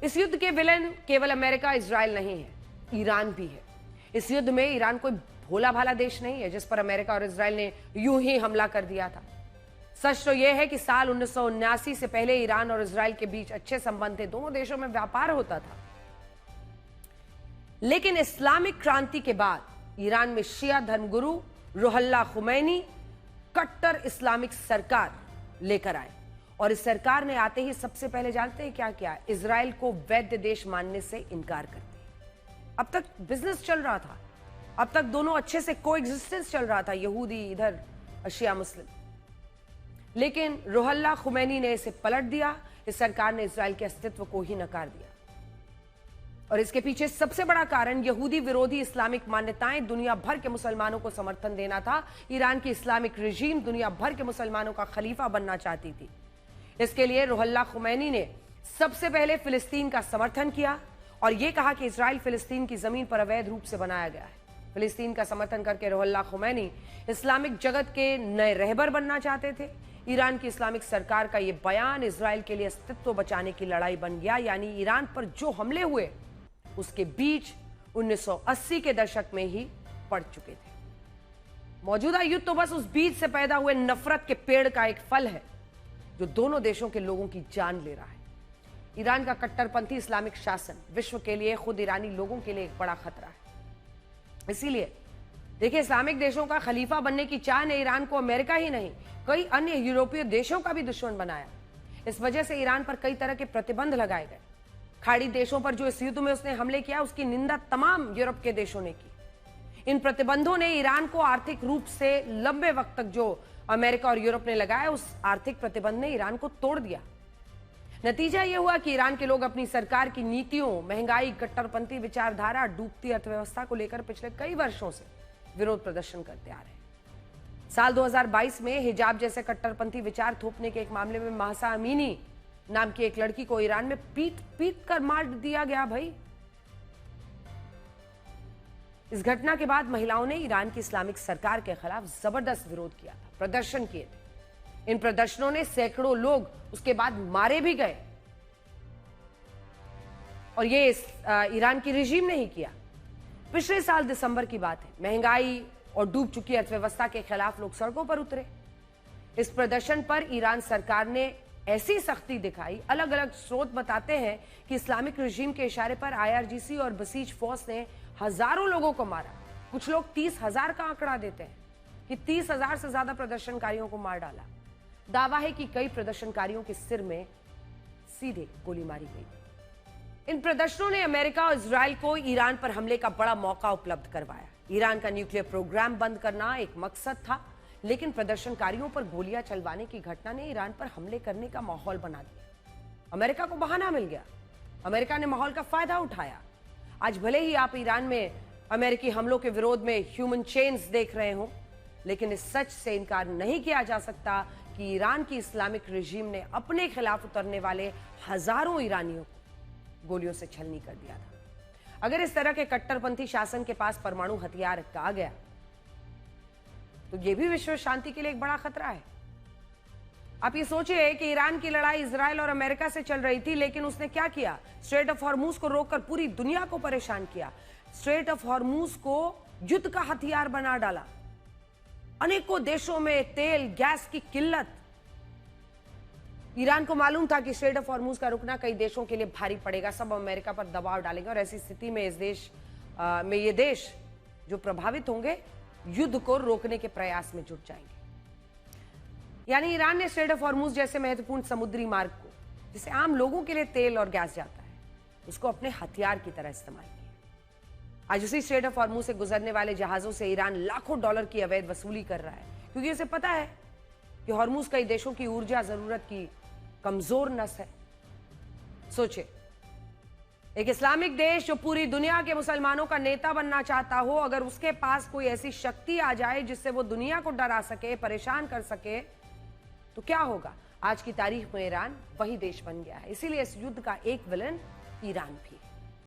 इस युद्ध के विलेन केवल अमेरिका इजराइल नहीं है, ईरान भी है। इस युद्ध में ईरान कोई भोला भाला देश नहीं है जिस पर अमेरिका और इजराइल ने यूं ही हमला कर दिया था। सच तो यह है कि साल 1979 से पहले ईरान और इजराइल के बीच अच्छे संबंध थे, दोनों देशों में व्यापार होता था। लेकिन इस्लामिक क्रांति के बाद ईरान में शिया धर्मगुरु रुहल्ला खुमैनी कट्टर इस्लामिक सरकार लेकर आए और इस सरकार ने आते ही सबसे पहले जानते हैं क्या किया? इजराइल को वैध देश मानने से इनकार कर दिया। अब तक बिजनेस चल रहा था, अब तक दोनों अच्छे से कोएग्जिस्टेंस चल रहा था, यहूदी इधर शिया मुस्लिम। लेकिन रुहल्ला खुमैनी ने इसे पलट दिया। इस सरकार ने इजराइल के अस्तित्व को ही नकार दिया और इसके पीछे सबसे बड़ा कारण यहूदी विरोधी इस्लामिक मान्यताएं, दुनिया भर के मुसलमानों को समर्थन देना था। ईरान की इस्लामिक रिजीम दुनिया भर के मुसलमानों का खलीफा बनना चाहती थी। इसके लिए रुहल्ला खुमैनी ने सबसे पहले फिलिस्तीन का समर्थन किया और यह कहा कि इजराइल फिलिस्तीन की जमीन पर अवैध रूप से बनाया गया है। फिलिस्तीन का समर्थन करके रुहल्ला खुमैनी इस्लामिक जगत के नए रहबर बनना चाहते थे। ईरान की इस्लामिक सरकार का यह बयान इजराइल के लिए अस्तित्व बचाने की लड़ाई बन गया। यानी ईरान पर जो हमले हुए उसके बीच 1980 के दशक में ही पड़ चुके थे। मौजूदा युद्ध तो बस उस बीज से पैदा हुए नफरत के पेड़ का एक फल है जो दोनों देशों के लोगों की जान ले रहा है। ईरान का कट्टरपंथी इस्लामिक शासन विश्व के लिए, खुद ईरानी लोगों के लिए एक बड़ा खतरा है। इसीलिए देखिए, इस्लामिक देशों का खलीफा बनने की चाह ने ईरान को अमेरिका ही नहीं, कई अन्य यूरोपीय देशों का भी दुश्मन बनाया। इस वजह से ईरान पर कई तरह के प्रतिबंध लगाए गए। खाड़ी देशों पर जो इस युद्ध में उसने हमले किया उसकी निंदा तमाम यूरोप के देशों ने की। इन प्रतिबंधों ने ईरान को आर्थिक रूप से लंबे वक्त तक जो अमेरिका और यूरोप ने लगाया, उस आर्थिक प्रतिबंध ने ईरान को तोड़ दिया। नतीजा यह हुआ कि ईरान के लोग अपनी सरकार की नीतियों, महंगाई, कट्टरपंथी विचारधारा, डूबती अर्थव्यवस्था को लेकर पिछले कई वर्षों से विरोध प्रदर्शन करते आ रहे हैं। साल 2022 में हिजाब जैसे कट्टरपंथी विचार थोपने के एक मामले में महसा अमीनी नाम की एक लड़की को ईरान में पीट कर मार दिया गया। भाई, इस घटना के बाद महिलाओं ने ईरान की इस्लामिक सरकार के खिलाफ जबरदस्त विरोध किया था, प्रदर्शन किए थे। इन प्रदर्शनों ने सैकड़ों लोग उसके बाद मारे भी गए और ये ईरान की रिजीम ने ही किया। पिछले साल दिसंबर की बात है, महंगाई और डूब चुकी अर्थव्यवस्था के खिलाफ लोग सड़कों पर उतरे। इस प्रदर्शन पर ईरान सरकार ने ऐसी सख्ती दिखाई। अलग अलग स्रोत बताते हैं कि इस्लामिक रिजीम के इशारे पर IRGC और बसीज फोर्स ने हजारों लोगों को मारा। कुछ लोग 30,000 का आंकड़ा देते हैं कि 30,000 से ज्यादा प्रदर्शनकारियों को मार डाला। दावा है कि कई प्रदर्शनकारियों के सिर में सीधे गोली मारी गई। इन प्रदर्शनों ने अमेरिका और इजराइल को ईरान पर हमले का बड़ा मौका उपलब्ध करवाया। ईरान का न्यूक्लियर प्रोग्राम बंद करना एक मकसद था, लेकिन प्रदर्शनकारियों पर गोलियां चलवाने की घटना ने ईरान पर हमले करने का माहौल बना दिया। अमेरिका को बहाना मिल गया, अमेरिका ने माहौल का फायदा उठाया। आज भले ही आप ईरान में अमेरिकी हमलों के विरोध में ह्यूमन चेन्स देख रहे हो, लेकिन इस सच से इनकार नहीं किया जा सकता कि ईरान की इस्लामिक रिजीम ने अपने खिलाफ उतरने वाले हजारों ईरानियों को गोलियों से छलनी कर दिया था। अगर इस तरह के कट्टरपंथी शासन के पास परमाणु हथियार आ गया तो यह भी विश्व शांति के लिए एक बड़ा खतरा है। आप ये सोचिए कि ईरान की लड़ाई इजराइल और अमेरिका से चल रही थी, लेकिन उसने क्या किया? स्ट्रेट ऑफ हॉर्मूज को रोककर पूरी दुनिया को परेशान किया। स्ट्रेट ऑफ हॉर्मूज को युद्ध का हथियार बना डाला। अनेकों देशों में तेल गैस की किल्लत। ईरान को मालूम था कि स्ट्रेट ऑफ हॉर्मूज का रुकना कई देशों के लिए भारी पड़ेगा, सब अमेरिका पर दबाव डालेंगे और ऐसी स्थिति में इस देश में ये देश जो प्रभावित होंगे युद्ध को रोकने के प्रयास में जुट जाएंगे। यानी ईरान ने स्ट्रेट ऑफ हॉर्मूज जैसे महत्वपूर्ण समुद्री मार्ग को, जिसे आम लोगों के लिए तेल और गैस जाता है, उसको अपने हथियार की तरह इस्तेमाल किया। आज उसी स्ट्रेट ऑफ हॉर्मूज से गुजरने वाले जहाजों से ईरान लाखों डॉलर की अवैध वसूली कर रहा है, क्योंकि उसे पता है कि हॉर्मूज कई देशों की ऊर्जा जरूरत की कमजोर नस है। सोचे, एक इस्लामिक देश जो पूरी दुनिया के मुसलमानों का नेता बनना चाहता हो, अगर उसके पास कोई ऐसी शक्ति आ जाए जिससे वो दुनिया को डरा सके, परेशान कर सके, तो क्या होगा? आज की तारीख में ईरान वही देश बन गया है। इसीलिए इस युद्ध का एक विलन ईरान भी है।